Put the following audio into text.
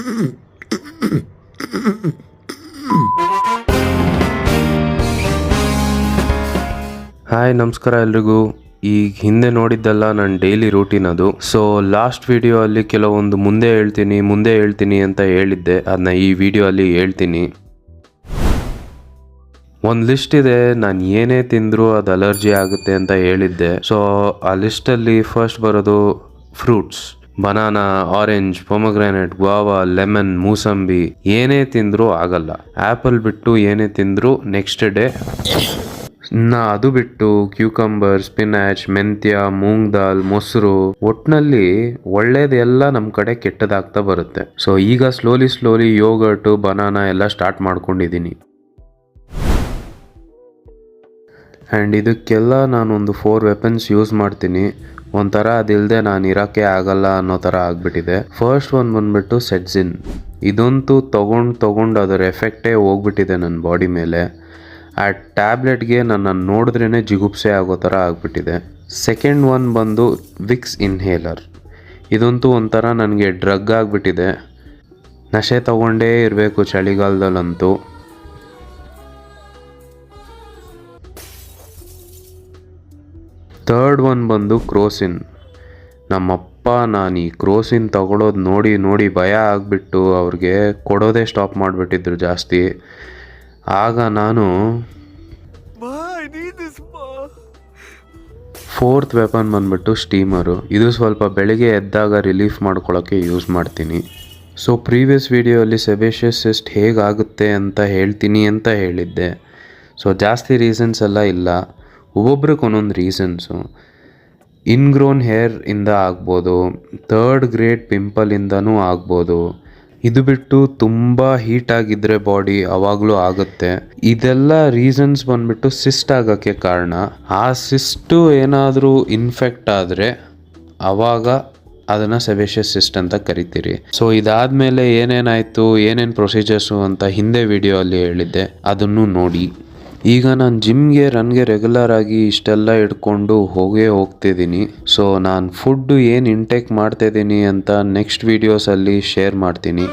Hi, ನಮಸ್ಕಾರ ಎಲ್ರಿಗೂ. ಈಗ ಹಿಂದೆ ನೋಡಿದ್ದೆಲ್ಲ ನನ್ನ ಡೈಲಿ ರೂಟೀನ್ ಅದು. ಸೊ ಲಾಸ್ಟ್ ವಿಡಿಯೋ ಅಲ್ಲಿ ಕೆಲವೊಂದು ಮುಂದೆ ಹೇಳ್ತೀನಿ ಅಂತ ಹೇಳಿದ್ದೆ. ಅದನ್ನ ಈ ವಿಡಿಯೋ ಅಲ್ಲಿ ಹೇಳ್ತೀನಿ. ಒಂದು ಲಿಸ್ಟ್ ಇದೆ, ನಾನು ಏನೇ ತಿಂದರೂ ಅದು ಅಲರ್ಜಿ ಆಗುತ್ತೆ ಅಂತ ಹೇಳಿದ್ದೆ. ಸೊ ಆ ಲಿಸ್ಟಲ್ಲಿ ಫಸ್ಟ್ ಬರೋದು fruits. Banana, orange, pomegranate, guava, lemon, mosambi ಏನೇ ತಿಂದರೂ ಆಗಲ್ಲ. ಆ್ಯಪಲ್ ಬಿಟ್ಟು ಏನೇ ತಿಂದರೂ ನೆಕ್ಸ್ಟ್ ಡೇ. ಅದು ಬಿಟ್ಟು ಕ್ಯೂಕಂಬರ್, ಸ್ಪಿನಾಚ್, ಮೆಂತ್ಯ, ಮೂಂಗ್ ದಾಲ್, ಮೊಸರು, ಒಟ್ಟಿನಲ್ಲಿ ಒಳ್ಳೇದೆಲ್ಲ ನಮ್ಮ ಕಡೆ ಕೆಟ್ಟದಾಗ್ತಾ ಬರುತ್ತೆ. ಸೊ ಈಗ ಸ್ಲೋಲಿ ಯೋಗರ್ಟು, ಬನಾನಾ ಎಲ್ಲ ಸ್ಟಾರ್ಟ್ ಮಾಡ್ಕೊಂಡಿದ್ದೀನಿ. ಆ್ಯಂಡ್ ಇದಕ್ಕೆಲ್ಲ ನಾನೊಂದು 4 ವೆಪನ್ಸ್ ಯೂಸ್ ಮಾಡ್ತೀನಿ. ಒಂಥರ ಅದಿಲ್ಲದೆ ನಾನು ಇರೋಕ್ಕೆ ಆಗಲ್ಲ ಅನ್ನೋ ಥರ ಆಗಿಬಿಟ್ಟಿದೆ. ಫಸ್ಟ್ ಒಂದು ಬಂದ್ಬಿಟ್ಟು ಸೆಟ್ಸಿನ್. ಇದಂತೂ ತೊಗೊಂಡು ಅದರ ಎಫೆಕ್ಟೇ ಹೋಗ್ಬಿಟ್ಟಿದೆ ನನ್ನ ಬಾಡಿ ಮೇಲೆ. ಆ ಟ್ಯಾಬ್ಲೆಟ್ಗೆ ನನ್ನ ನೋಡಿದ್ರೇ ಜಿಗುಪ್ಸೆ ಆಗೋ ಥರ ಆಗಿಬಿಟ್ಟಿದೆ. ಸೆಕೆಂಡ್ ಒನ್ ಬಂದು ವಿಕ್ಸ್ ಇನ್ಹೇಲರ್. ಇದಂತೂ ಒಂಥರ ನನಗೆ ಡ್ರಗ್ ಆಗಿಬಿಟ್ಟಿದೆ. ನಶೆ ತಗೊಂಡೇ ಇರಬೇಕು ಚಳಿಗಾಲದಲ್ಲಂತೂ. ಥರ್ಡ್ ಒನ್ ಬಂದು ಕ್ರೋಸಿನ್. ನಮ್ಮಪ್ಪ ನಾನು ಈ ಕ್ರೋಸಿನ್ ತಗೊಳ್ಳೋದು ನೋಡಿ ಭಯ ಆಗಿಬಿಟ್ಟು ಅವ್ರಿಗೆ ಕೊಡೋದೇ ಸ್ಟಾಪ್ ಮಾಡಿಬಿಟ್ಟಿದ್ರು ಜಾಸ್ತಿ. ಆಗ ನಾನು ಫೋರ್ತ್ ವೆಪನ್ ಬಂದ್ಬಿಟ್ಟು ಸ್ಟೀಮರು. ಇದು ಸ್ವಲ್ಪ ಬೆಳಿಗ್ಗೆ ಎದ್ದಾಗ ರಿಲೀಫ್ ಮಾಡ್ಕೊಳ್ಳೋಕ್ಕೆ ಯೂಸ್ ಮಾಡ್ತೀನಿ. ಸೊ ಪ್ರೀವಿಯಸ್ ವಿಡಿಯೋಲ್ಲಿ ಸೆಬೇಷಿಯಸ್ ಸಿಸ್ಟ್ ಹೇಗಾಗುತ್ತೆ ಅಂತ ಹೇಳ್ತೀನಿ ಅಂತ ಹೇಳಿದ್ದೆ. ಸೊ ಜಾಸ್ತಿ ರೀಸನ್ಸ್ ಎಲ್ಲ ಇಲ್ಲ, ಒಬ್ಬೊಬ್ರಿಗೆ ಒಂದೊಂದು ರೀಸನ್ಸು. ಇನ್ಗ್ರೋನ್ ಹೇರ್ ಇಂದ ಆಗ್ಬೋದು, 3rd ಗ್ರೇಡ್ ಪಿಂಪಲಿಂದನೂ ಆಗ್ಬೋದು. ಇದು ಬಿಟ್ಟು ತುಂಬ ಹೀಟ್ ಆಗಿದ್ದರೆ ಬಾಡಿ ಅವಾಗಲೂ ಆಗುತ್ತೆ. ಇದೆಲ್ಲ ರೀಸನ್ಸ್ ಬಂದ್ಬಿಟ್ಟು ಸಿಸ್ಟ್ ಆಗೋಕ್ಕೆ ಕಾರಣ. ಆ ಸಿಸ್ಟು ಏನಾದರೂ ಇನ್ಫೆಕ್ಟ್ ಆದರೆ ಆವಾಗ ಅದನ್ನು ಸೆಬೇಷಿಯಸ್ ಸಿಸ್ಟ್ ಅಂತ ಕರಿತೀರಿ. ಸೊ ಇದಾದಮೇಲೆ ಏನೇನು ಪ್ರೊಸೀಜರ್ಸು ಅಂತ ಹಿಂದೆ ವಿಡಿಯೋ ಅಲ್ಲಿ ಹೇಳಿದ್ದೆ, ಅದನ್ನು ನೋಡಿ. ಈಗ ನಾನು ಜಿಮ್ಗೆ ರನ್ಗೆ ರೆಗ್ಯುಲರ್ ಆಗಿ ಇಷ್ಟೆಲ್ಲ ಇಟ್ಕೊಂಡು ಹೋಗ್ತಿದ್ದೀನಿ. ಸೊ ನಾನು ಫುಡ್ಡು ಏನು ಇಂಟೇಕ್ ಮಾಡ್ತಾಯಿದ್ದೀನಿ ಅಂತ ನೆಕ್ಸ್ಟ್ ವೀಡಿಯೋಸಲ್ಲಿ ಶೇರ್ ಮಾಡ್ತೀನಿ.